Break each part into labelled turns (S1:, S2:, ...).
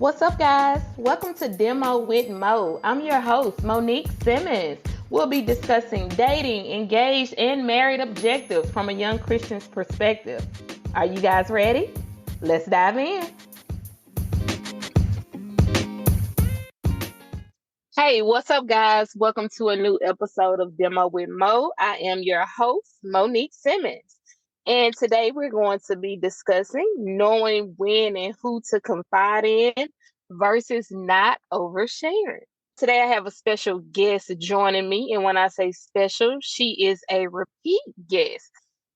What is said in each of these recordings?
S1: What's up, guys? Welcome to Demo with Mo. I'm your host, Monique Simmons. We'll be discussing dating, engaged, and married objectives from a young Christian's perspective. Are you guys ready? Let's dive in. Hey, what's up, guys? Welcome to a new episode of Demo with Mo. I am your host, Monique Simmons. And today we're going to be discussing knowing when and who to confide in versus not oversharing. Today I have a special guest joining me. And when I say special, she is a repeat guest.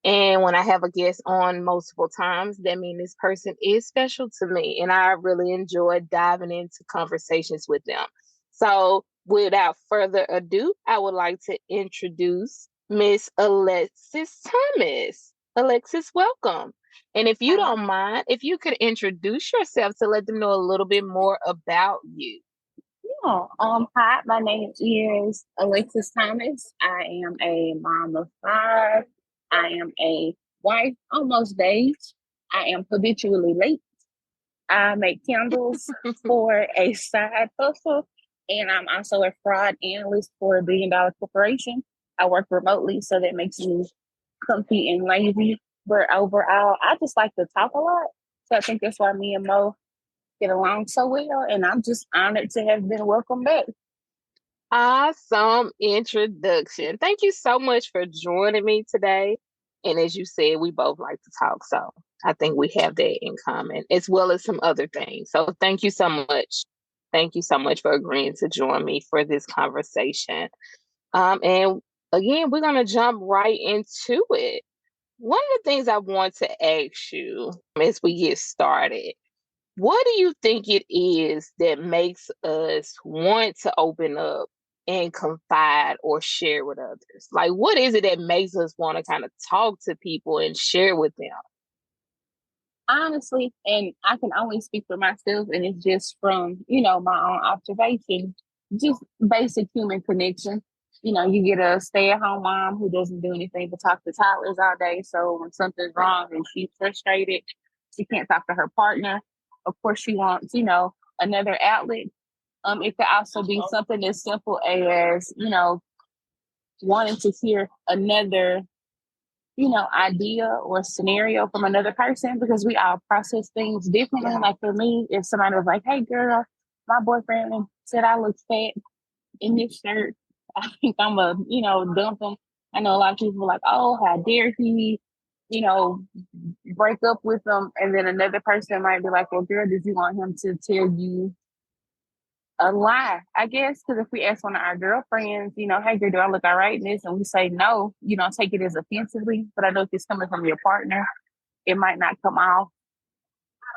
S1: And when I have a guest on multiple times, that means this person is special to me. And I really enjoy diving into conversations with them. So without further ado, I would like to introduce Miss Alexis Thomas. Alexis, welcome. And if you don't mind, if you could introduce yourself to let them know a little bit more about you.
S2: Yeah. Hi, my name is Alexis Thomas. I am a mom of five. I am a wife, almost days. I am habitually late. I make candles for a side hustle, and I'm also a fraud analyst for a billion-dollar corporation. I work remotely, so that makes me comfy and lazy. But overall, I just like to talk a lot. So I think that's why me and Mo get along so well, and I'm just honored to have been welcomed back.
S1: Awesome introduction. Thank you so much for joining me today. And as you said, we both like to talk. So I think we have that in common, as well as some other things. So thank you so much. Thank you so much for agreeing to join me for this conversation. And again, we're going to jump right into it. One of the things I want to ask you as we get started, what do you think it is that makes us want to open up and confide or share with others? Like, what is it that makes us want to kind of talk to people and share with them?
S2: Honestly, and I can only speak for myself, and it's just from, my own observation, just basic human connection. You get a stay-at-home mom who doesn't do anything but talk to toddlers all day. So when something's wrong and she's frustrated, she can't talk to her partner. Of course, she wants, another outlet. It could also be something as simple as, wanting to hear another idea or scenario from another person, because we all process things differently.
S1: Yeah.
S2: Like for me, if somebody was like, "Hey girl, my boyfriend said I look fat in this shirt," I think I'm dump him. I know a lot of people are like, "Oh, how dare he, you know, break up with them." And then another person might be like, "Well, girl, did you want him to tell you a lie?" I guess, because if we ask one of our girlfriends, "Hey girl, do I look all right in this?" and we say no, you don't take it as offensively. But I know if it's coming from your partner, it might not come off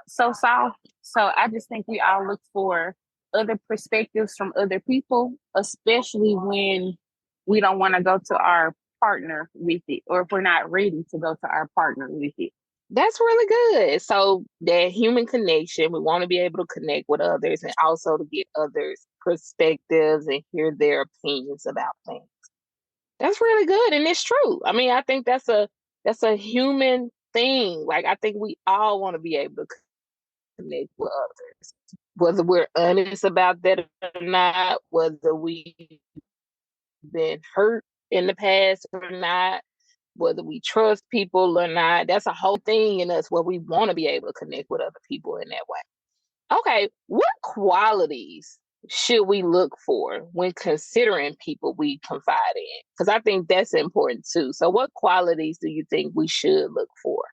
S2: so soft. So I just think we all look for other perspectives from other people, especially when we don't want to go to our partner with it, or if we're not ready to go to our partner with it.
S1: That's really good. So that human connection, we want to be able to connect with others and also to get others' perspectives and hear their opinions about things. That's really good. And it's true. I mean, I think that's a human thing. Like I think we all want to be able to connect with others. Whether we're honest about that or not, whether we've been hurt in the past or not, whether we trust people or not, that's a whole thing in us where we want to be able to connect with other people in that way. Okay, what qualities should we look for when considering people we confide in? Because I think that's important too. So, what qualities do you think we should look for?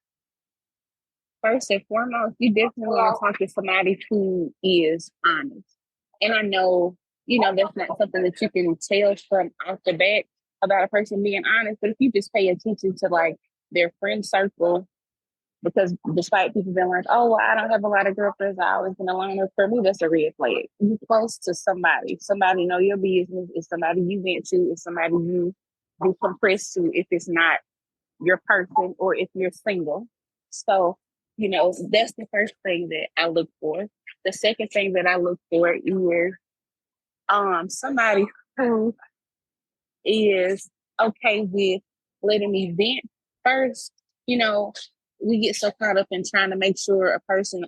S2: First and foremost, you definitely want to talk to somebody who is honest. And I know, that's not something that you can tell from off the bat about a person being honest, but if you just pay attention to like their friend circle, because despite people being like, "Oh, well, I don't have a lot of girlfriends, I always been alone," for me, that's a red flag. You close to somebody know your business, it's somebody you went to, it's somebody you decompress to, if it's not your person or if you're single. So, that's the first thing that I look for. The second thing that I look for is somebody who is okay with letting me vent first. We get so caught up in trying to make sure a person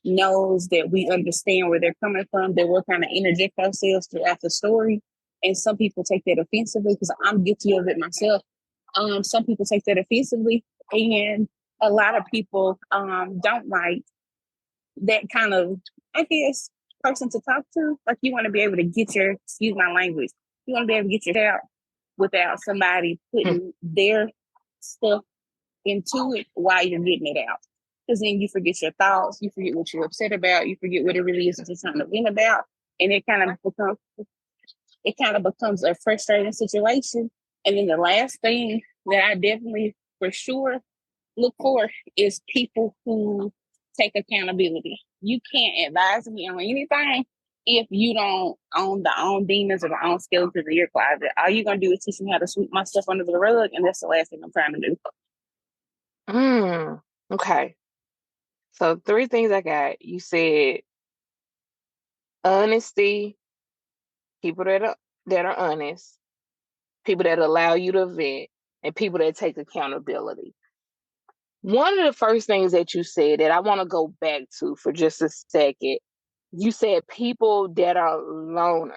S2: knows that we understand where they're coming from, that we'll kind of interject ourselves throughout the story. And some people take that offensively, because I'm guilty of it myself. Some people take that offensively, and a lot of people don't like that kind of, I guess, person to talk to. Like, you want to be able to get your, excuse my language, you want to be able to get your out without somebody putting their stuff into it while you're getting it out. Because then you forget your thoughts, you forget what you're upset about, you forget what it really is that you're trying to vent about, and it kind of becomes a frustrating situation. And then the last thing that I definitely for sure look for is people who take accountability. You can't advise me on anything if you don't own the own demons or the own skeletons in your closet. All you're gonna do is teach me how to sweep my stuff under the rug, and that's the last thing I'm trying to do.
S1: Okay. So 3 things I got. You said honesty, people that are honest, people that allow you to vent, and people that take accountability. One of the first things that you said that I want to go back to for just a second, you said people that are loners.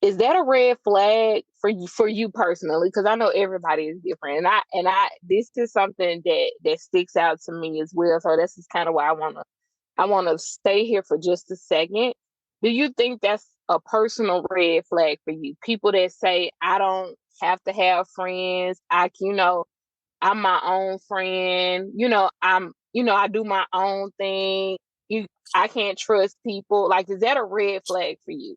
S1: Is that a red flag for you personally? Because I know everybody is different, and I this is something that sticks out to me as well. So this is kind of why I wanna stay here for just a second. Do you think that's a personal red flag for you? People that say, I don't have to have friends. I'm my own friend. I do my own thing. I can't trust people. Like, is that a red flag for you?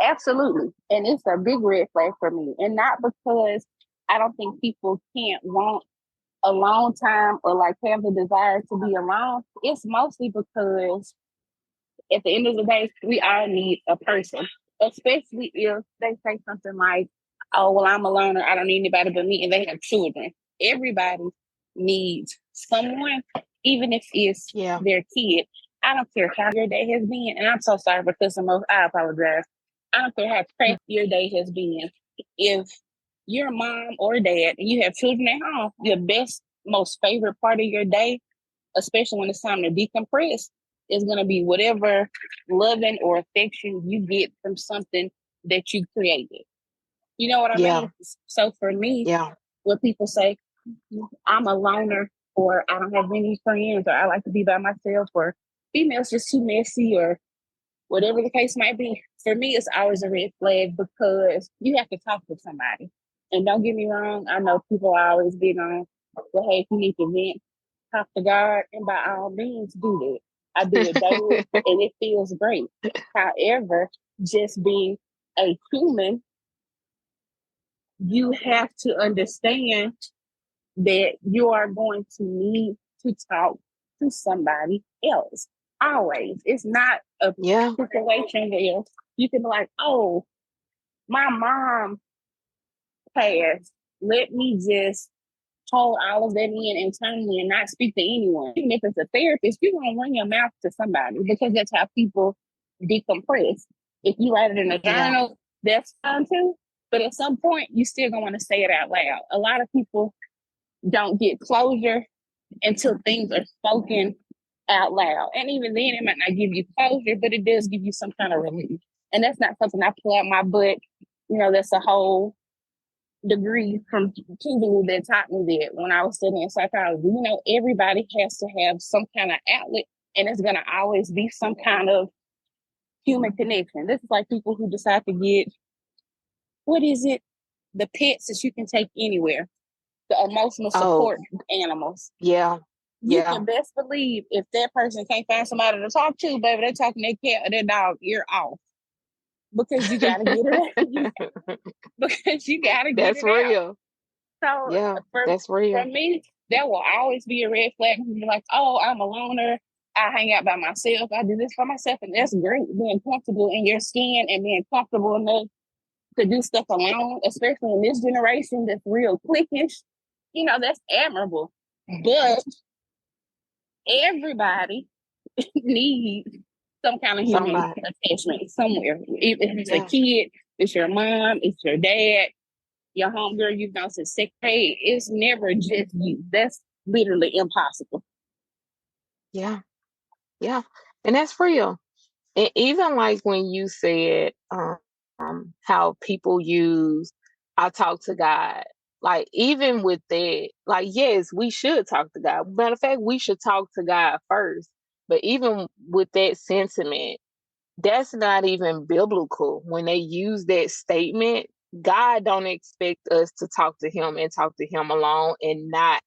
S2: Absolutely. And it's a big red flag for me. And not because I don't think people can't want alone time or like have the desire to be alone. It's mostly because at the end of the day, we all need a person, especially if they say something like, oh, well, I'm a loner, I don't need anybody but me, and they have children. Everybody needs someone, even if it's
S1: Yeah.
S2: their kid. I don't care how your day has been, and I'm so sorry for cussing. I apologize. I don't care how crazy your day has been. If you're a mom or dad and you have children at home, your best, most favorite part of your day, especially when it's time to decompress, is going to be whatever loving or affection you get from something that you created. You know what I
S1: Yeah.
S2: mean? So for me,
S1: Yeah.
S2: when people say, I'm a loner, or I don't have any friends, or I like to be by myself, or females just too messy, or whatever the case might be, for me, it's always a red flag, because you have to talk to somebody. And don't get me wrong, I know people are always big on, well, hey, if you need to vent, talk to God, and by all means, do that. I do it daily, and it feels great. However, just being a human, you have to understand that you are going to need to talk to somebody else. Always. It's not a
S1: Yeah.
S2: situation where you can be like, oh, my mom passed. Let me just hold all of that in internally and not speak to anyone. Even if it's a therapist, you're going to run your mouth to somebody, because that's how people decompress. If you write it in a
S1: Yeah.
S2: journal, that's fine too. But at some point, you still going to want to say it out loud. A lot of people don't get closure until things are spoken out loud. And even then, it might not give you closure, but it does give you some kind of relief. And that's not something I pull out my butt. That's a whole degree from Kimberly that taught me that when I was studying psychology. Everybody has to have some kind of outlet, and it's going to always be some kind of human connection. This is like people who decide to get, what is it? The pets that you can take anywhere, the emotional
S1: Oh,
S2: support animals.
S1: yeah.
S2: You
S1: Yeah.
S2: can best believe if that person can't find somebody to talk to, baby, they're talking their cat or their dog ear off, because you got to get it out. Because you got to get
S1: That's
S2: it out.
S1: real.
S2: So
S1: Yeah, that's
S2: for
S1: real.
S2: me, that will always be a red flag. Be like, oh, I'm a loner. I hang out by myself. I do this for myself, and that's great. Being comfortable in your skin and being comfortable enough to do stuff alone, especially in this generation that's real cliquish. That's admirable. But everybody needs some kind of human
S1: Somebody.
S2: attachment somewhere. If it's a
S1: Yeah.
S2: kid, it's your mom, it's your dad, your homegirl you've known since sixth grade. It's never just you. That's literally impossible.
S1: Yeah. Yeah. And that's real. And even like when you said how people use I talk to God, like even with that, like yes, we should talk to God. Matter of fact, we should talk to God first. But even with that sentiment, that's not even biblical. When they use that statement, God don't expect us to talk to him and talk to him alone and not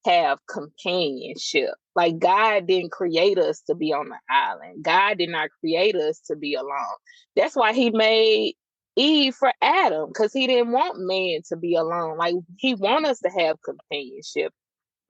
S1: have companionship. Like God didn't create us to be on the island. God did not create us to be alone. That's why he made Eve for Adam, because he didn't want man to be alone. Like he want us to have companionship.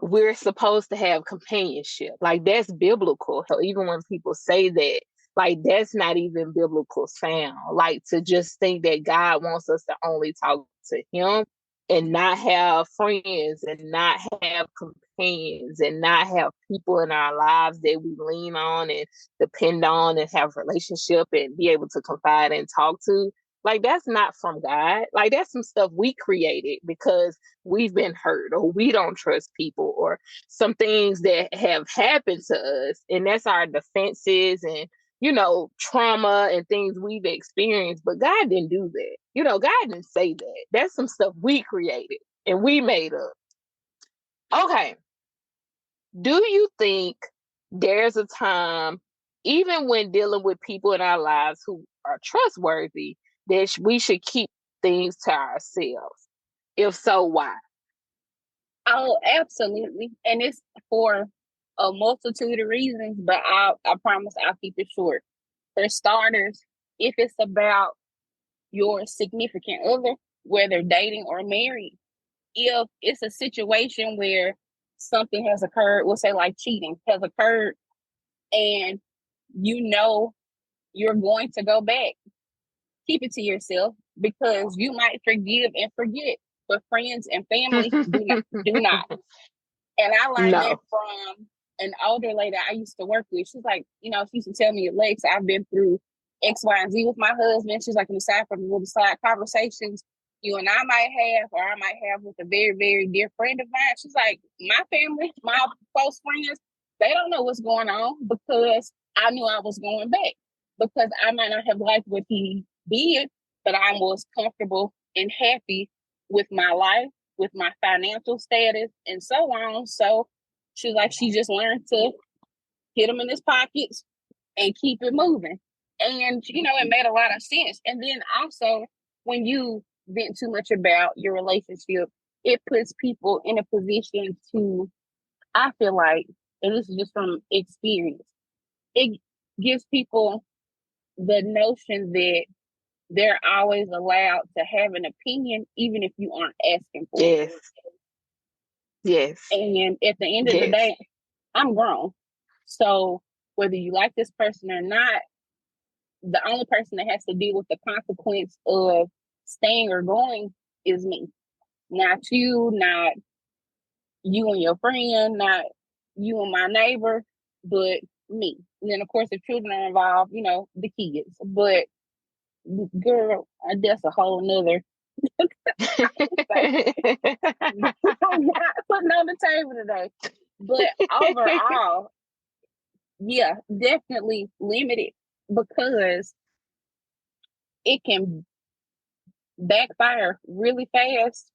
S1: We're supposed to have companionship. Like that's biblical. So even when people say that, like that's not even biblical sound. Like to just think that God wants us to only talk to him and not have friends and not have companions and not have people in our lives that we lean on and depend on and have relationship and be able to confide and talk to. Like that's not from God. Like that's some stuff we created because we've been hurt or we don't trust people or some things that have happened to us. And that's our defenses and, trauma and things we've experienced. But God didn't do that. God didn't say that. That's some stuff we created and we made up. Okay. Do you think there's a time, even when dealing with people in our lives who are trustworthy, that we should keep things to ourselves? If so, why?
S2: Oh, absolutely. And it's for a multitude of reasons, but I promise I'll keep it short. For starters, if it's about your significant other, whether dating or married, if it's a situation where something has occurred, we'll say like cheating has occurred, and you know you're going to go back, keep it to yourself because you might forgive and forget, but friends and family do not. And I learned that
S1: No.
S2: from an older lady I used to work with. She's like, she used to tell me, Lex, I've been through X, Y, and Z with my husband. She's like, aside from the little side conversations you and I might have, or I might have with a very, very dear friend of mine. She's like, my family, my close friends, they don't know what's going on because I knew I was going back. Because I might not have liked what he did, but I was comfortable and happy with my life, with my financial status, and so on. So she's like, she just learned to hit him in his pockets and keep it moving. And, it made a lot of sense. And then also, when you vent too much about your relationship, it puts people in a position to, I feel like, and this is just from experience, it gives people the notion that they're always allowed to have an opinion, even if you aren't asking for it.
S1: Yes. Yes.
S2: And at the end of the
S1: Yes.
S2: day, I'm grown. So whether you like this person or not, the only person that has to deal with the consequence of staying or going is me. Not you, not you and your friend, not you and my neighbor, but me. And then of course if children are involved, the kids. But girl, that's a whole nother I'm not putting on the table today. But overall, yeah, definitely limited because it can backfire really fast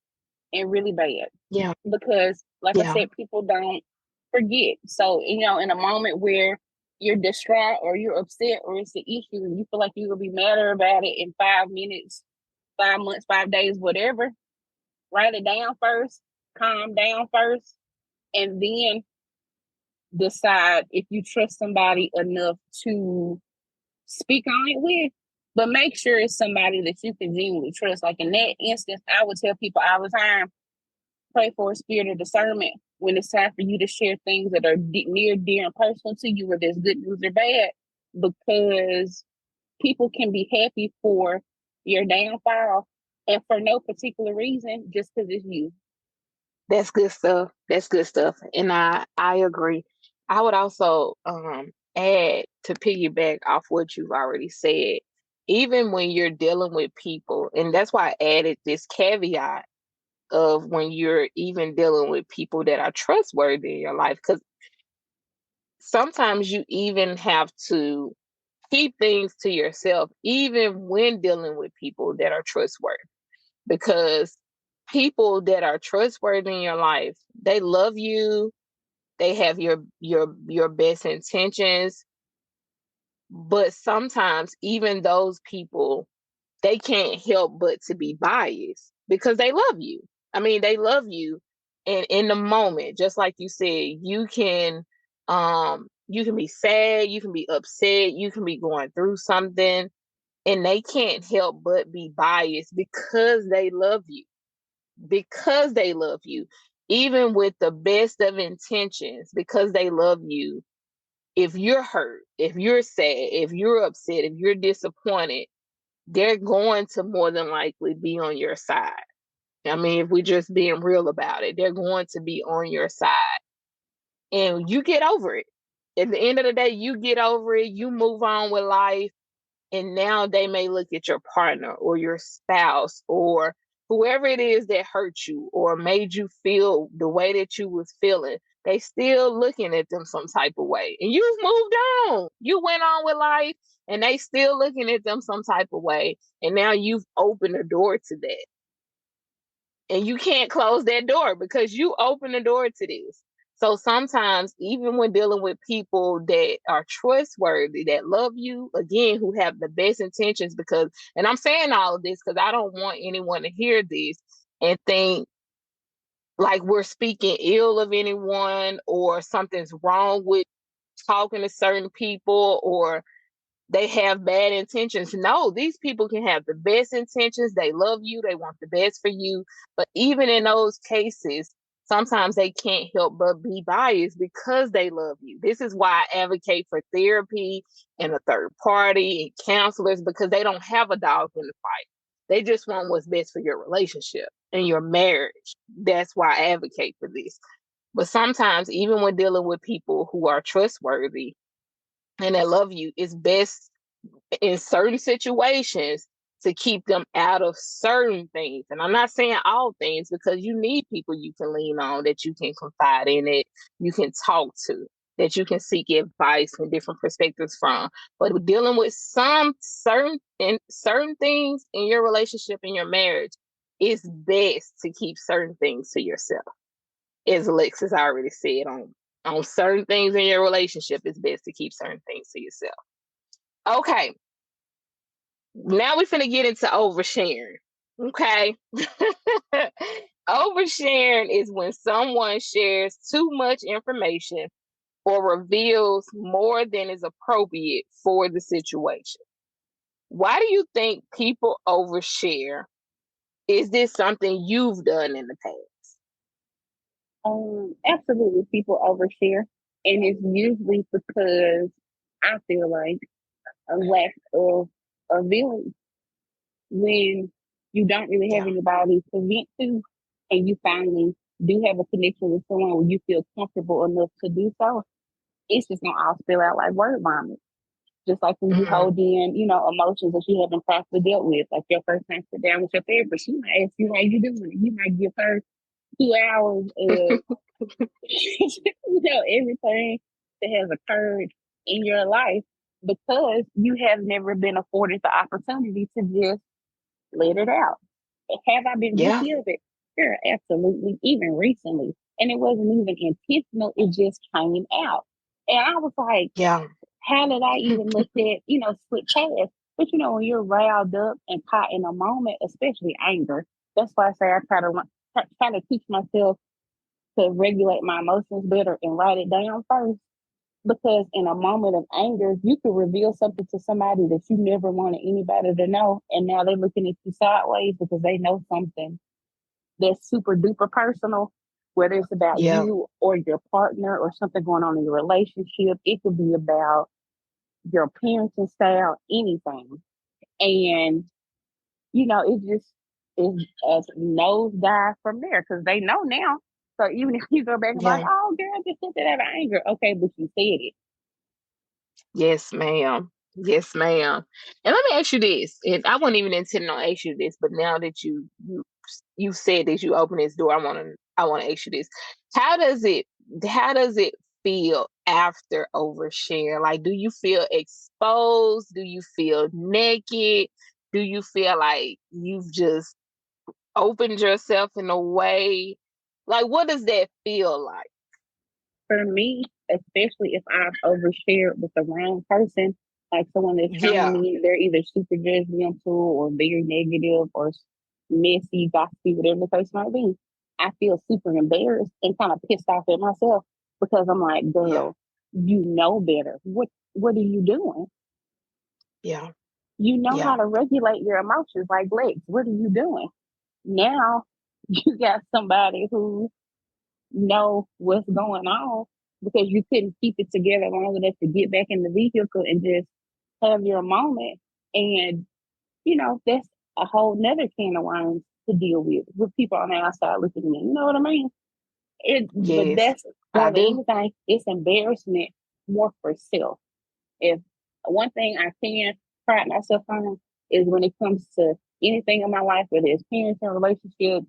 S2: and really bad.
S1: Yeah.
S2: Because, like I
S1: Yeah.
S2: said, people don't forget. So, in a moment where you're distraught or you're upset or it's an issue and you feel like you're going to be madder about it in 5 minutes, 5 months, 5 days, whatever, write it down first, calm down first, and then decide if you trust somebody enough to speak on it with. But make sure it's somebody that you can genuinely trust. Like in that instance, I would tell people all the time, pray for a spirit of discernment when it's time for you to share things that are near, dear, and personal to you, whether it's good news or bad, because people can be happy for your downfall and for no particular reason, just because it's you.
S1: That's good stuff. That's good stuff. And I agree. I would also add to piggyback off what you've already said, even when you're dealing with people, and that's why I added this caveat of when you're even dealing with people that are trustworthy in your life. Because sometimes you even have to keep things to yourself, even when dealing with people that are trustworthy, because people that are trustworthy in your life, they love you, they have your best intentions, but sometimes even those people, they can't help but to be biased because they love you. I mean, they love you, and in the moment, just like you said, you can be sad, you can be upset, you can be going through something, and they can't help but be biased because they love you. Because they love you, even with the best of intentions, because they love you. If you're hurt, if you're sad, if you're upset, if you're disappointed, they're going to more than likely be on your side. I mean, if we're just being real about it, they're going to be on your side. And you get over it. At the end of the day, you get over it, you move on with life, and now they may look at your partner or your spouse or whoever it is that hurt you or made you feel the way that you was feeling. They still looking at them some type of way, and you've moved on, you went on with life, and they still looking at them some type of way, and now you've opened the door to that, and you can't close that door because you open the door to this. So sometimes, even when dealing with people that are trustworthy, that love you, again, who have the best intentions, because, and I'm saying all of this because I don't want anyone to hear this and think like we're speaking ill of anyone or something's wrong with talking to certain people or they have bad intentions. No, these people can have the best intentions. They love you. They want the best for you. But even in those cases, sometimes they can't help but be biased because they love you. This is why I advocate for therapy and a third party and counselors, because they don't have a dog in the fight. They just want what's best for your relationship and your marriage. That's why I advocate for this. But sometimes, even when dealing with people who are trustworthy and that love you, it's best in certain situations to keep them out of certain things. And I'm not saying all things, because you need people you can lean on, that you can confide in, it you can talk to, that you can seek advice and different perspectives from. But dealing with some certain things in your relationship, in your marriage, it's best to keep certain things to yourself. As Alexis already said, on certain things in your relationship, it's best to keep certain things to yourself. Okay, now we're finna get into oversharing. Okay. Oversharing is when someone shares too much information or reveals more than is appropriate for the situation. Why do you think people overshare? Is this something you've done in the past?
S2: Absolutely, people overshare, and it's usually because I feel like a lack of feeling when you don't really have
S1: Yeah.
S2: anybody to vent to, and you finally do have a connection with someone where you feel comfortable enough to do so. It's just gonna all spill out like word vomit. Just like when you
S1: Mm,
S2: hold in, emotions that you haven't properly dealt with, like your first time sit down with your therapist, she might ask you how you doing. You might give her 2 hours of everything that has occurred in your life because you have never been afforded the opportunity to just let it out. Have I been
S1: yeah.
S2: guilty of it? Sure, absolutely. Even recently. And it wasn't even intentional, it just came out. And I was like,
S1: Yeah.
S2: how did I even let that, slip past? But when you're riled up and caught in a moment, especially anger, that's why I say I try to teach myself to regulate my emotions better and write it down first. Because in a moment of anger, you could reveal something to somebody that you never wanted anybody to know. And now they're looking at you sideways because they know something that's super duper personal, whether it's about
S1: Yeah.
S2: you or your partner or something going on in your relationship. It could be about your parenting style, anything. And, it just is a nosedive from there because they know now. So even if you go back and be like,
S1: Yeah.
S2: oh, girl, I just said that out of anger. Okay, but you said it.
S1: Yes, ma'am. Yes, ma'am. And let me ask you this. And I wasn't even intending on ask you this, but now that you said that you open this door, I wanna ask you this. How does it how does it feel? after overshare? Like, do you feel exposed? Do you feel naked? Do you feel like you've just opened yourself in a way? Like, what does that feel like?
S2: For me, especially if I've overshared with the wrong person, like someone that's showing
S1: Yeah,
S2: me they're either super judgmental or very negative or messy, gossipy, whatever the case might be, I feel super embarrassed and kind of pissed off at myself because I'm like,
S1: yeah,
S2: girl, you know better. What are you doing?
S1: yeah,
S2: You know how
S1: yeah,
S2: to regulate your emotions like Lex. What are you doing? Now you got somebody who know what's going on because you couldn't keep it together long enough to get back in the vehicle and just have your moment. And, that's a whole nother can of worms to deal with people on the outside looking in. You know what I mean? But
S1: yes,
S2: that's
S1: I
S2: more than
S1: do.
S2: anything, it's embarrassment more for self. If one thing I can pride myself on is when it comes to anything in my life, whether it's parenting, relationships,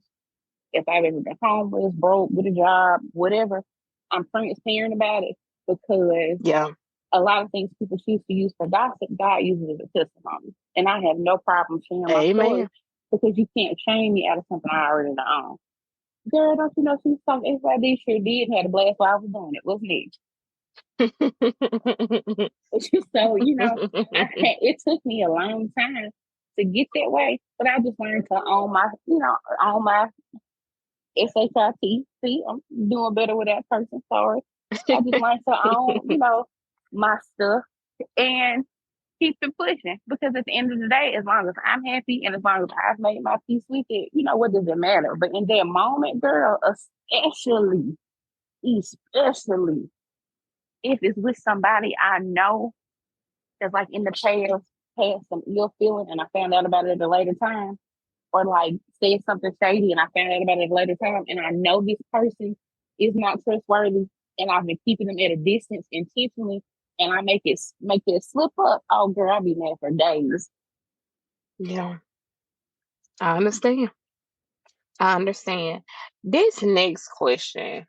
S2: if I've ever been homeless, broke, with a job, whatever, I'm transparent about it because
S1: Yeah,
S2: a lot of things people choose to use for gossip, God uses it as a testimony. And I have no problem sharing my story
S1: amen.
S2: because you can't shame me out of something I already know. Girl, don't you know she was talking XYZ? Sure did and had a blast while I was doing it. What's next? So, it took me a long time to get that way, but I just learned to own my SHIT. See, I'm doing better with that person. Sorry. I just learned to own, my stuff and keep it pushing. Because at the end of the day, as long as I'm happy and as long as I've made my peace with it, what does it matter? But in that moment, girl, especially if it's with somebody I know that's like in the past had some ill feeling and I found out about it at a later time, or like said something shady and I found out about it at a later time, and I know this person is not trustworthy, and I've been keeping them at a distance intentionally, and I make it slip up. Oh, girl, I'll be mad for days.
S1: Yeah, I understand. I understand. This next question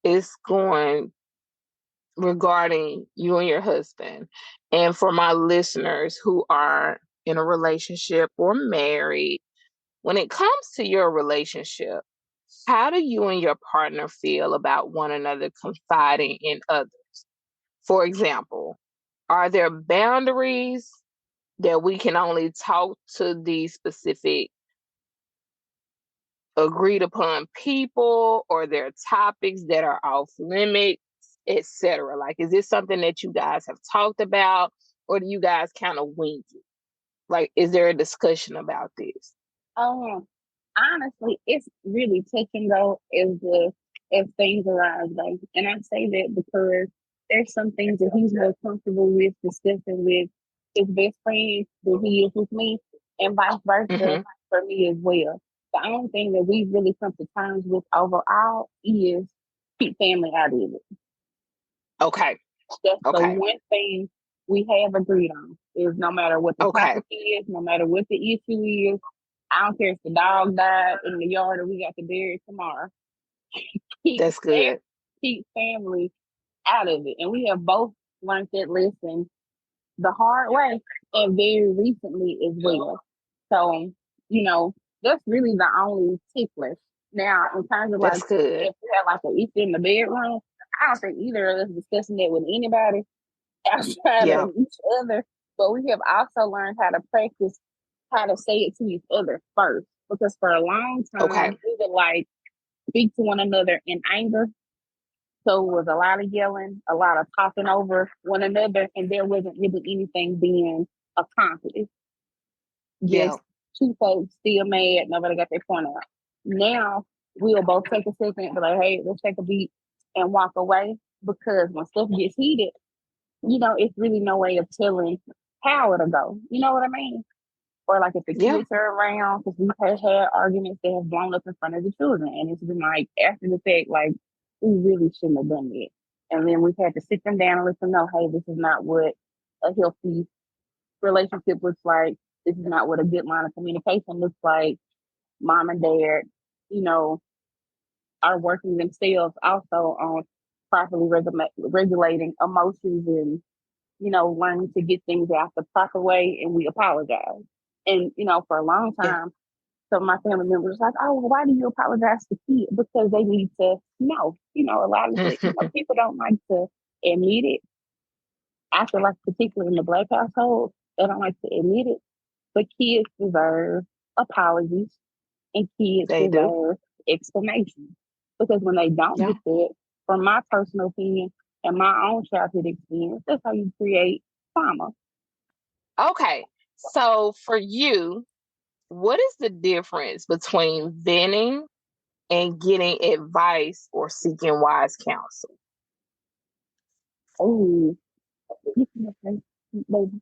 S1: is going regarding you and your husband. And for my listeners who are in a relationship or married, when it comes to your relationship, how do you and your partner feel about one another confiding in others? For example, are there boundaries that we can only talk to these specific agreed upon people, or there are topics that are off limits, etc.? Like, is this something that you guys have talked about, or do you guys kind of wing it? Like, is there a discussion about this?
S2: Um, Honestly, it's really touch and go as things arise, like, and I say that because there's some things that he's more comfortable with discussing with his best friend than he is with me, and vice versa
S1: Hmm.
S2: for me as well. The only thing that we've really come to terms with overall is keep family out of it.
S1: Okay.
S2: That's the
S1: Okay.
S2: one thing we have agreed on. Is no matter what the
S1: Okay.
S2: topic is, no matter what the issue is, I don't care if the dog died in the yard or we got to bury it tomorrow. Keep
S1: That's good.
S2: keep family out of it, and we have both learned that lesson the hard way and very recently as well. So, you know, that's really the only tickler. Now, in terms of like
S1: That's good.
S2: if we had like an issue in the bedroom, I don't think either of us discussing that with anybody outside
S1: Yeah.
S2: of each other. But we have also learned how to practice how to say it to each other first. Because for a long
S1: Okay.
S2: time, we would like speak to one another in anger. So it was a lot of yelling, a lot of talking over one another, and there wasn't really anything being accomplished.
S1: Yeah.
S2: Just two folks still mad, nobody got their point out. Now we'll both take a second and be like, hey, let's take a beat and walk away, because when stuff gets heated, it's really no way of telling how it'll go. You know what I mean? Or like if the
S1: Yeah.
S2: kids are around, because we've had arguments that have blown up in front of the children, and it's been like after the fact, like we really shouldn't have done it. And then we've had to sit them down and let them know, hey, this is not what a healthy relationship looks like. This is not what a good line of communication looks like. Mom and dad, you know, are working themselves also on properly regulating emotions and, learning to get things out the proper way, and we apologize. And, for a long
S1: Yeah.
S2: time, some of my family members like, oh, well, why do you apologize to kids? Because they need to know. A lot of it, people don't like to admit it. I feel like, particularly in the Black household, they don't like to admit it. But kids deserve apologies, and kids
S1: They do.
S2: deserve explanations. Because when they don't
S1: Yeah.
S2: get that, from my personal opinion and my own childhood experience, that's how you create trauma.
S1: Okay. So for you, what is the difference between venting and getting advice or seeking wise counsel?
S2: Oh, the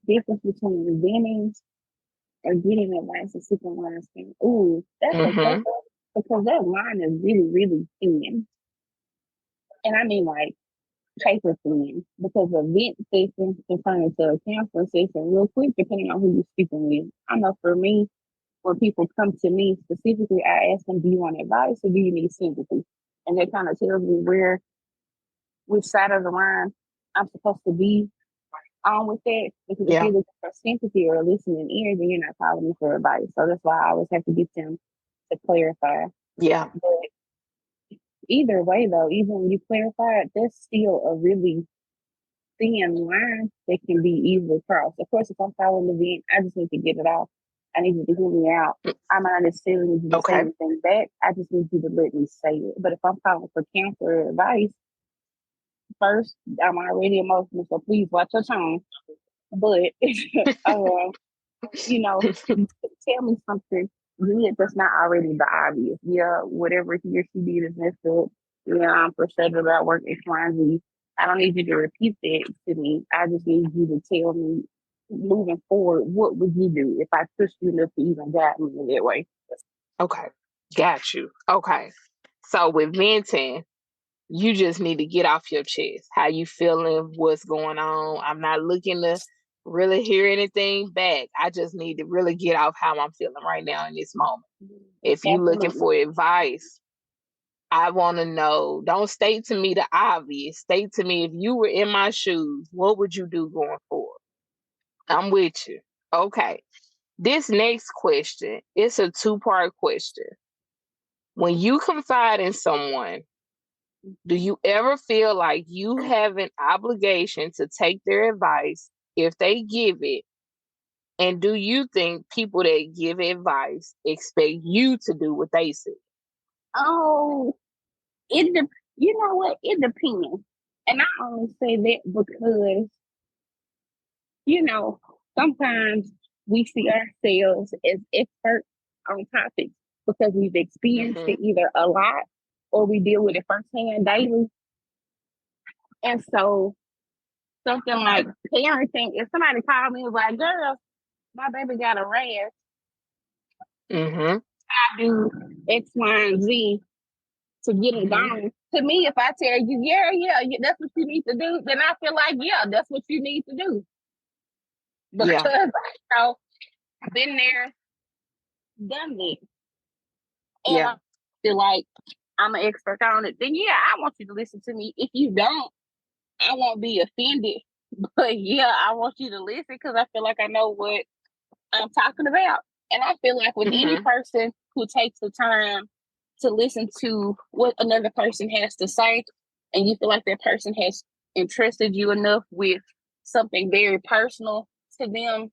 S2: difference between venting or getting advice and seeking wise counsel. Oh, that's a tough
S1: Mm-hmm.
S2: one, because that line is really, really thin. And I mean, like, paper thin, because a vent session can turn into a counseling session real quick, depending on who you're speaking with. I know for me, when people come to me specifically, I ask them, do you want advice or do you need sympathy? And that kind of tells me which side of the line I'm supposed to be on with that. Because if
S1: Yeah.
S2: you're looking for sympathy or a listening ear, then you're not calling me for advice. So that's why I always have to get them to clarify.
S1: Yeah.
S2: But either way, though, even when you clarify it, there's still a really thin line that can be easily crossed. Of course, if I'm following the vent, I just need to get it off. I need you to hear me out. I might not necessarily need you to say
S1: Okay.
S2: anything back. I just need you to let me say it. But if I'm calling for counsel or advice, first, I'm already emotional, so please watch your tone. But, you know, tell me something good that's not already the obvious. Yeah, whatever he or she did is messed up. Yeah, I'm frustrated about work X, Y, and Z. I don't need you to repeat that to me. I just need you to tell me, moving forward, what would you do if I trust you enough to even guide me in that way?
S1: Okay. Got you. Okay. So with venting, you just need to get off your chest. How you feeling? What's going on? I'm not looking to really hear anything back. I just need to really get off how I'm feeling right now in this moment. If you looking
S2: Absolutely.
S1: for advice, I want to know. Don't state to me the obvious. State to me, if you were in my shoes, what would you do going forward? I'm with you. Okay. This next question, it's a two-part question. When you confide in someone, do you ever feel like you have an obligation to take their advice if they give it? And do you think people that give advice expect you to do what they say?
S2: Oh, you know what? It depends. And I only say that because, you know, sometimes we see ourselves as experts on topics because we've experienced
S1: Mm-hmm.
S2: it either a lot or we deal with it firsthand daily. And so something like parenting, if somebody called me and was like, girl, my baby got a rash,
S1: Mm-hmm.
S2: I do X, Y, and Z to get it
S1: Mm-hmm.
S2: gone. To me, if I tell you, yeah, that's what you need to do, then I feel like, yeah, that's what you need to do. Because
S1: Yeah.
S2: I've been there, done that. And I
S1: Yeah.
S2: feel like I'm an expert on it. Then, yeah, I want you to listen to me. If you don't, I won't be offended. But yeah, I want you to listen because I feel like I know what I'm talking about. And I feel like with any
S1: Mm-hmm.
S2: person who takes the time to listen to what another person has to say, and you feel like that person has entrusted you enough with something very personal to them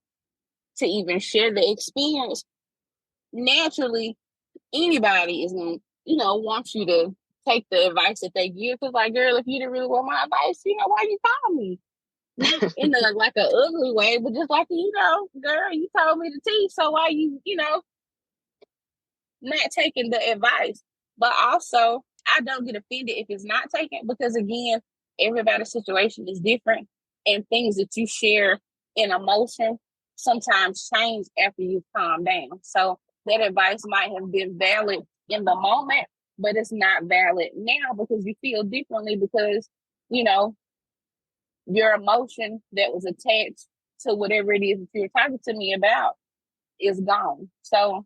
S2: to even share the experience, naturally, anybody is going to, want you to take the advice that they give. Because, like, girl, if you didn't really want my advice, why you call me? Not in a like a ugly way, but just like, girl, you told me the tea, so why you not taking the advice? But also, I don't get offended if it's not taken because, again, everybody's situation is different, and things that you share in emotion sometimes change after you calm down. So that advice might have been valid in the moment, but it's not valid now because you feel differently because you know your emotion that was attached to whatever it is that you're talking to me about is gone. So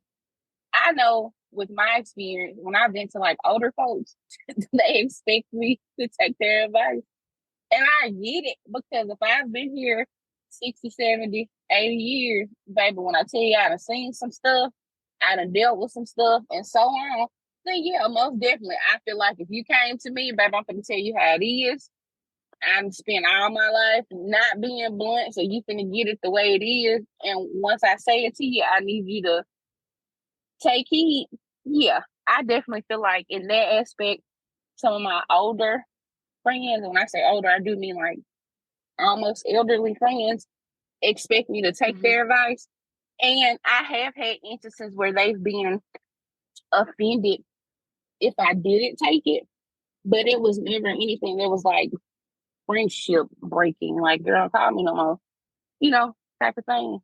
S2: I know with my experience, when I've been to like older folks, they expect me to take their advice. And I get it, because if I've been here 60, 70, 80 years, baby, when I tell you I done seen some stuff, I done dealt with some stuff, and so on, then yeah, most definitely. I feel like if you came to me, baby, I'm going to tell you how it is. I've spent all my life not being blunt, so you finna get it the way it is. And once I say it to you, I need you to take heed. Yeah, I definitely feel like in that aspect, some of my older friends, when I say older, I do mean like almost elderly friends, expect me to take
S1: Mhm.
S2: their advice. And I have had instances where they've been offended if I didn't take it, but it was never anything that was like friendship breaking, like, girl, call me no more, type of thing.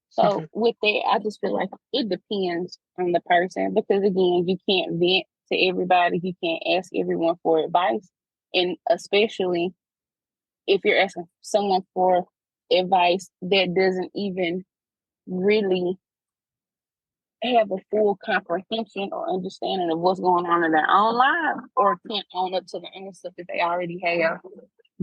S2: So with that, I just feel like it depends on the person, because again, you can't vent to everybody. You can't ask everyone for advice. And especially if you're asking someone for advice that doesn't even really have a full comprehension or understanding of what's going on in their own life, or can't own up to the own stuff that they already have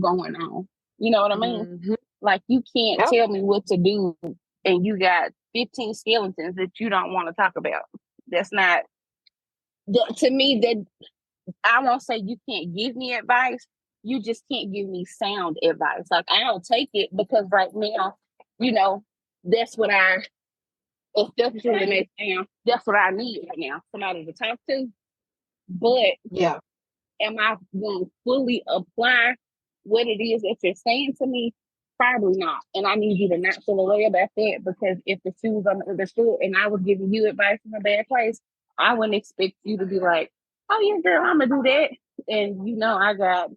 S2: going on. You know what I mean?
S1: Mhm.
S2: Like, you can't
S1: Yep.
S2: tell me what to do and you got 15 skeletons that you don't want to talk about. That's not, to me, that I won't say you can't give me advice. You just can't give me sound advice. Like, I'll take it because right now, you know, that's what I, if that's what it makes sound, that's what I need right now. Somebody to talk to. But
S1: Yeah.
S2: am I going to fully apply what it is that you're saying to me? Probably not. And I need you to not feel away about that, because if the shoes on the other foot and I was giving you advice from a bad place, I wouldn't expect you to be like, oh, yeah, girl, I'm going to do that. And I got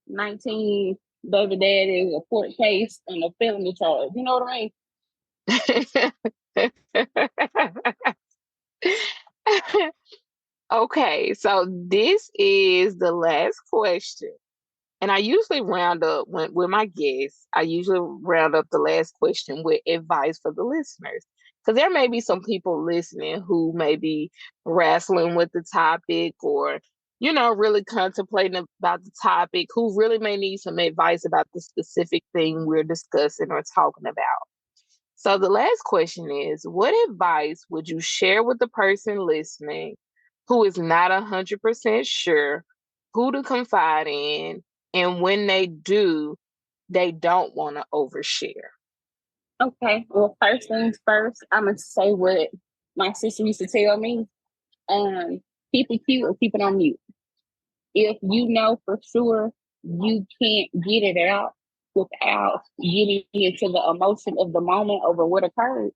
S2: 19 baby daddies, a court case, and a felony charge. You know what I
S1: Okay, so this is the last question. And I usually round up with my guests, I usually round up the last question with advice for the listeners. Because there may be some people listening who may be wrestling with the topic, or, really contemplating about the topic, who really may need some advice about the specific thing we're discussing or talking about. So the last question is, what advice would you share with the person listening who is not 100% sure who to confide in, and when they do, they don't want to overshare?
S2: mean? Okay. Well, first things first, I'm going to say what my sister used to tell me. Keep it cute or keep it on mute. If you know for sure you can't get it out without getting into the emotion of the moment over what occurred,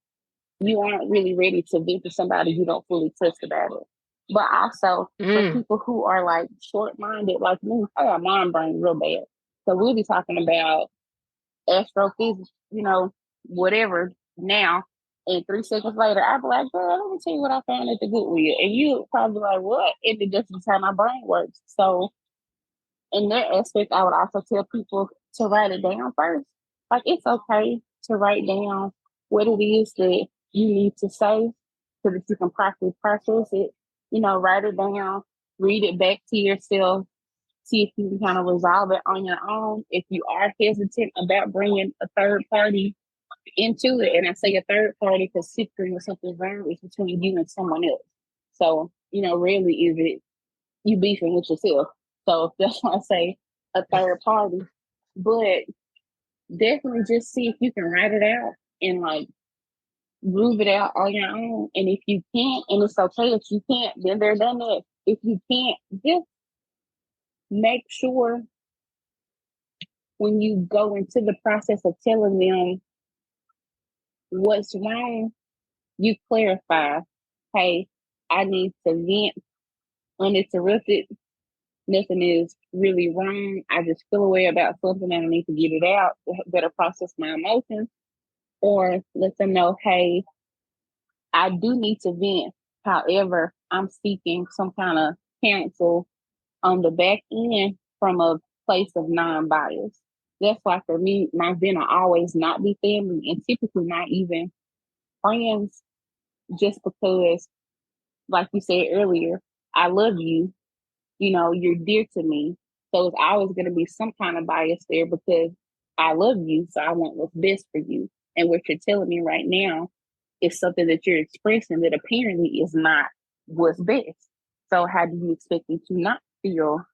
S2: you aren't really ready to vent to somebody you don't fully trust about it. But also, for
S1: Mm.
S2: people who are like short minded like me, I got mind brain real bad. So we'll be talking about astrophysics, whatever now. And 3 seconds later, I'll be like, girl, let me tell you what I found at the Goodwill. And you probably like, what? And it just is how my brain works. So in that aspect, I would also tell people to write it down first. Like, it's okay to write down what it is that you need to say so that you can properly process it. Write it down, read it back to yourself, see if you can kind of resolve it on your own. If you are hesitant about bringing a third party into it, and I say a third party because secret or something wrong is between you and someone else. So, rarely is it you beefing with yourself. So that's why I say a third party. But definitely just see if you can write it out and like groove it out on your own. And if you can't, and it's okay if you can't, then they're done that. If you can't, just make sure when you go into the process of telling them what's wrong, you clarify, hey, I need to vent uninterrupted. Nothing is really wrong. I just feel a way about something and I need to get it out to better process my emotions. Or let them know, hey, I do need to vent. However, I'm seeking some kind of counsel on the back end from a place of non-bias. That's why for me, my vent will always not be family and typically not even friends, just because like you said earlier, I love you, you're dear to me. So it's always going to be some kind of bias there because I love you. So I want what's best for you. And what you're telling me right now is something that you're expressing that apparently is not what's best. So how do you expect me to not feel,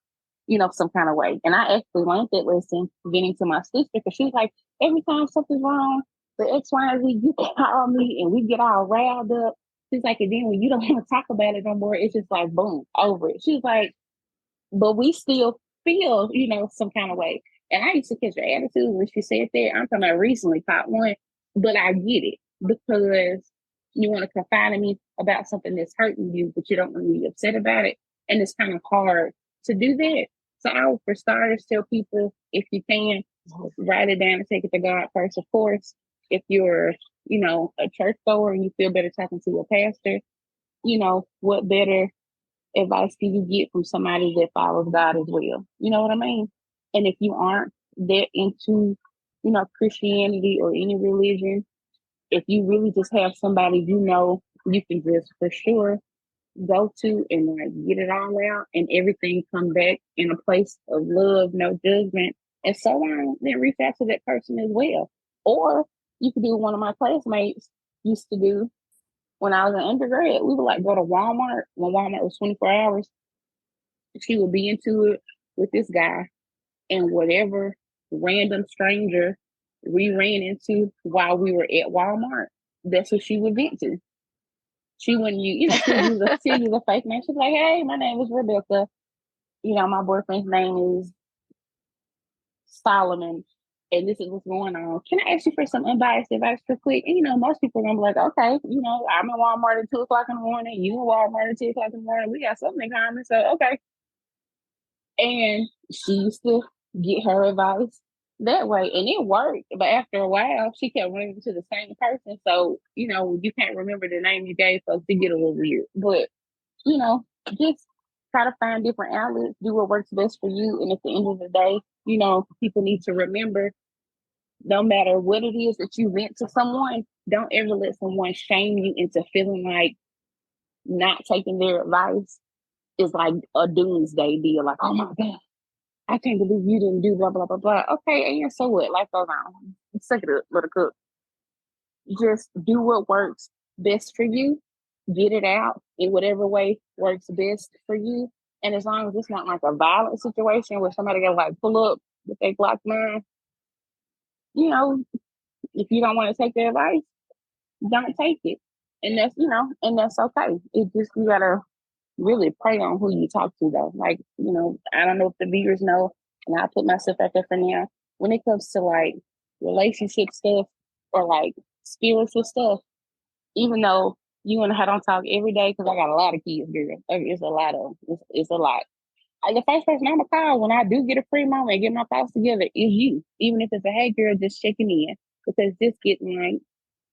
S2: some kind of way? And I actually learned that lesson getting to my sister because she was like, every time something's wrong with X, Y, and Z, you call me and we get all riled up. She's like, and then when you don't want to talk about it no more, it's just like, boom, over it. She's like, but we still feel, some kind of way. And I used to catch her attitude when she said that. I'm talking about recently caught one, but I get it because you want to confide in me about something that's hurting you, but you don't want to be upset about it. And it's kind of hard to do that. So I would, for starters, tell people if you can, write it down and take it to God first, of course. If you're, a church goer and you feel better talking to your pastor, what better advice can you get from somebody that follows God as well? You know what I mean? And if you aren't that into, Christianity or any religion, if you really just have somebody you can just for sure go to and like get it all out and everything come back in a place of love, no judgment, and so on, then reach out to that person as well. Or you could do what one of my classmates used to do when I was an undergrad. We would like go to Walmart when Walmart was 24 hours. She would be into it with this guy, and whatever random stranger we ran into while we were at Walmart, that's what she would vent to. She wouldn't she'd use a fake name. She's like, hey, my name is Rebecca. My boyfriend's name is Solomon, and this is what's going on. Can I ask you for some unbiased advice real quick? And most people are gonna be like, okay, I'm in Walmart at 2 o'clock in the morning, you in Walmart at 2 o'clock in the morning, we got something in common. So okay. And she used to get her advice that way. And it worked. But after a while, she kept running to the same person. So, you can't remember the name you gave folks. It get a little weird. But, just try to find different outlets, do what works best for you. And at the end of the day, people need to remember no matter what it is that you vent to someone, don't ever let someone shame you into feeling like not taking their advice is like a doomsday deal. Like, oh my God, I can't believe you didn't do blah, blah, blah, blah. Okay, and so what? Life goes on. Suck it up, let it cook. Just do what works best for you. Get it out in whatever way works best for you. And as long as it's not like a violent situation where somebody got to like pull up with their Glock 9, if you don't want to take their advice, don't take it. And that's okay. It just, you gotta really pray on who you talk to though. Like, I don't know if the viewers know, and I put myself out there for now. When it comes to like relationship stuff or like spiritual stuff, even though you and I don't talk every day because I got a lot of kids, girl. It's a lot of it's a lot. The first person I'm gonna call when I do get a free moment and get my thoughts together is you. Even if it's a hey girl, just checking in. Because just getting like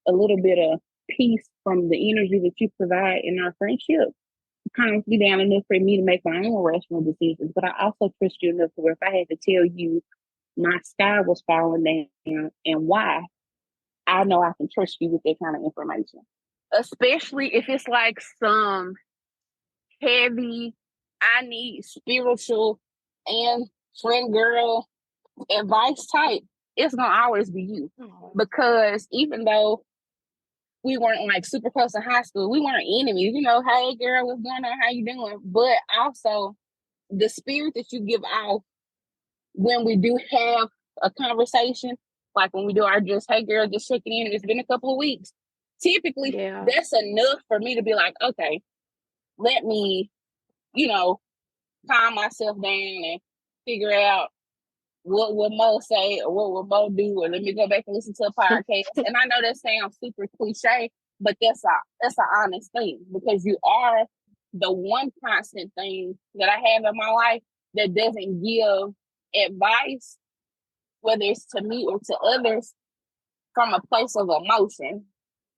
S2: a little bit of peace from the energy that you provide in our friendship calms me down enough for me to make my own rational decisions. But I also trust you enough to where if I had to tell you my sky was falling down and why, I know I can trust you with that kind of information. Especially if it's like some heavy, I need spiritual and friend girl advice type, it's gonna always be you. Because even though we weren't like super close in high school, we weren't enemies, hey girl, what's going on? How you doing? But also the spirit that you give off when we do have a conversation, like when we do our just, hey girl, just checking in, it's been a couple of weeks. Typically, that's enough for me to be like, okay, let me, calm myself down and figure out what would Mo say or what would Mo do, or let me go back and listen to a podcast. And I know that sounds super cliche, but that's an honest thing because you are the one constant thing that I have in my life that doesn't give advice, whether it's to me or to others, from a place of emotion,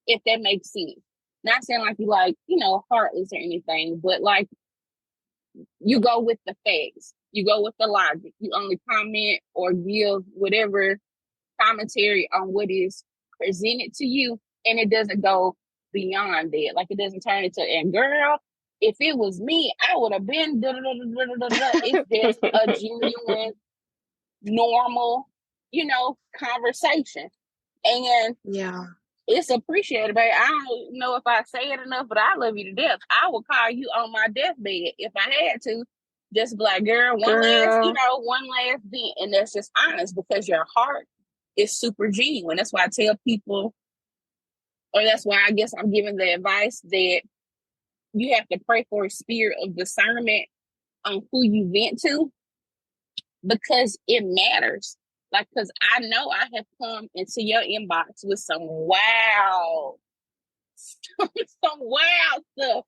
S2: if that makes sense. Not saying like you like, heartless or anything, but like you go with the facts. You go with the logic. You only comment or give whatever commentary on what is presented to you, and it doesn't go beyond that. Like it doesn't turn into, and girl, if it was me, I would have been It's just a genuine, normal, conversation. And
S1: Yeah.
S2: it's appreciated, babe. I don't know if I say it enough, but I love you to death. I would call you on my deathbed if I had to. Just be like, girl,
S1: Girl.
S2: one last thing. And that's just honest, because your heart is super genuine. That's why I tell people, or that's why I guess I'm giving the advice that you have to pray for a spirit of discernment on who you vent to, because it matters. Like, because I know I have come into your inbox with some some wild stuff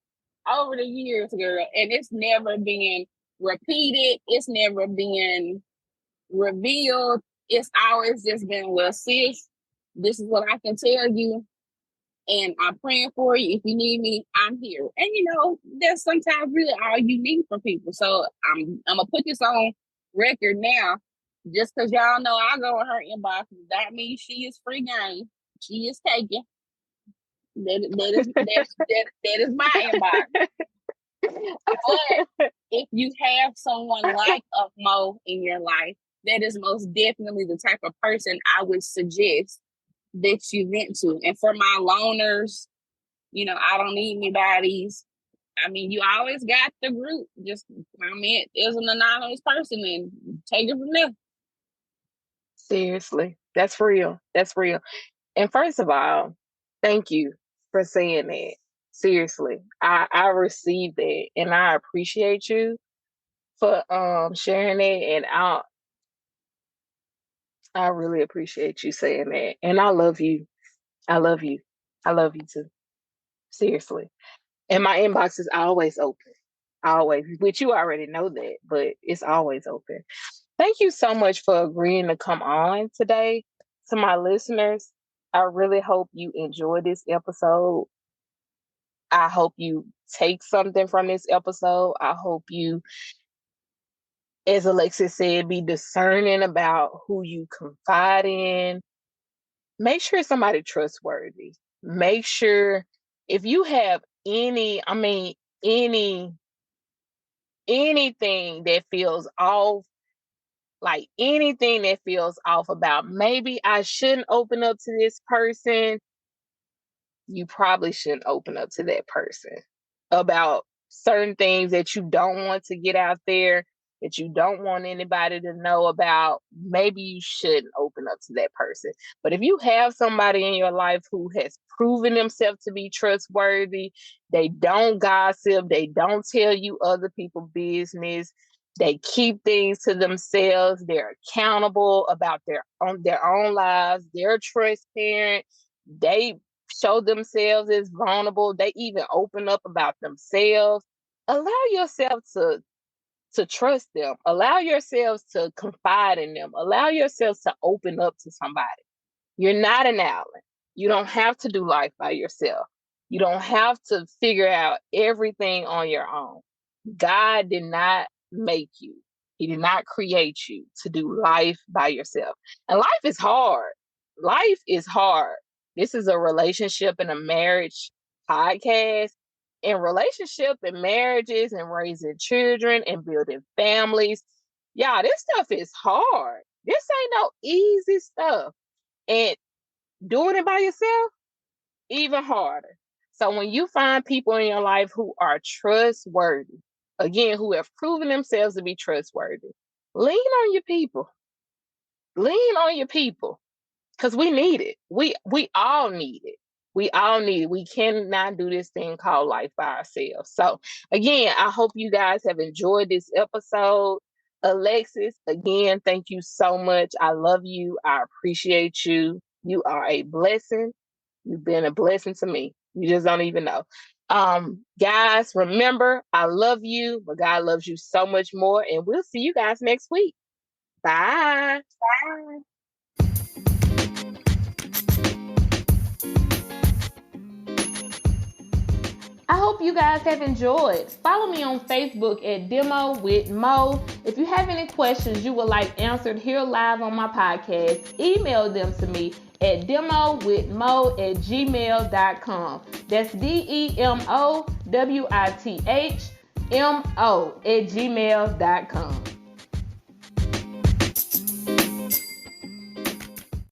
S2: over the years, girl. And it's never been repeated. It's never been revealed. It's always just been, well, sis, this is what I can tell you. And I'm praying for you. If you need me, I'm here. And that's sometimes really all you need from people. So I'm gonna put this on record now. Just because y'all know I go in her inbox, that means she is free game. She is taken. That is my inbox. But if you have someone like a Mo in your life, that is most definitely the type of person I would suggest that you vent to. And for my loners, I don't need anybody's. I mean, you always got the group. Just comment as an anonymous person and take it from there.
S1: Seriously. That's real. That's real. And first of all, thank you for saying that. Seriously. I received that, and I appreciate you for sharing it. And I really appreciate you saying that. And I love you. I love you. I love you too. Seriously. And my inbox is always open. Always. Which you already know that, but it's always open. Thank you so much for agreeing to come on today. To my listeners, I really hope you enjoyed this episode. I hope you take something from this episode. I hope you, as Alexis said, be discerning about who you confide in. Make sure it's somebody trustworthy. Make sure if you have anything that feels off, like anything that feels off about, maybe I shouldn't open up to this person, you probably shouldn't open up to that person about certain things that you don't want to get out there, that you don't want anybody to know about. Maybe you shouldn't open up to that person. But if you have somebody in your life who has proven themselves to be trustworthy, they don't gossip, they don't tell you other people's business, they keep things to themselves, they're accountable about their own lives, they're transparent, they show themselves as vulnerable, they even open up about themselves. Allow yourself to trust them. Allow yourselves to confide in them. Allow yourselves to open up to somebody. You're not an island. You don't have to do life by yourself. You don't have to figure out everything on your own. God did not make you. He did not create you to do life by yourself. And life is hard. Life is hard. This is a relationship and a marriage podcast. And relationship and marriages and raising children and building families. Y'all, this stuff is hard. This ain't no easy stuff. And doing it by yourself, even harder. So when you find people in your life who are trustworthy, again, who have proven themselves to be trustworthy, lean on your people. Lean on your people, because we need it. We all need it. We all need it. We cannot do this thing called life by ourselves. So again, I hope you guys have enjoyed this episode. Alexis, again, thank you so much. I love you. I appreciate you. You are a blessing. You've been a blessing to me. You just don't even know. Guys, remember, I love you, but God loves you so much more. And we'll see you guys next week. Bye.
S2: Bye.
S1: I hope you guys have enjoyed. Follow me on Facebook at Demo with Mo. If you have any questions you would like answered here live on my podcast, email them to me at demowithmo@gmail.com. That's DEMOWITHMO@gmail.com.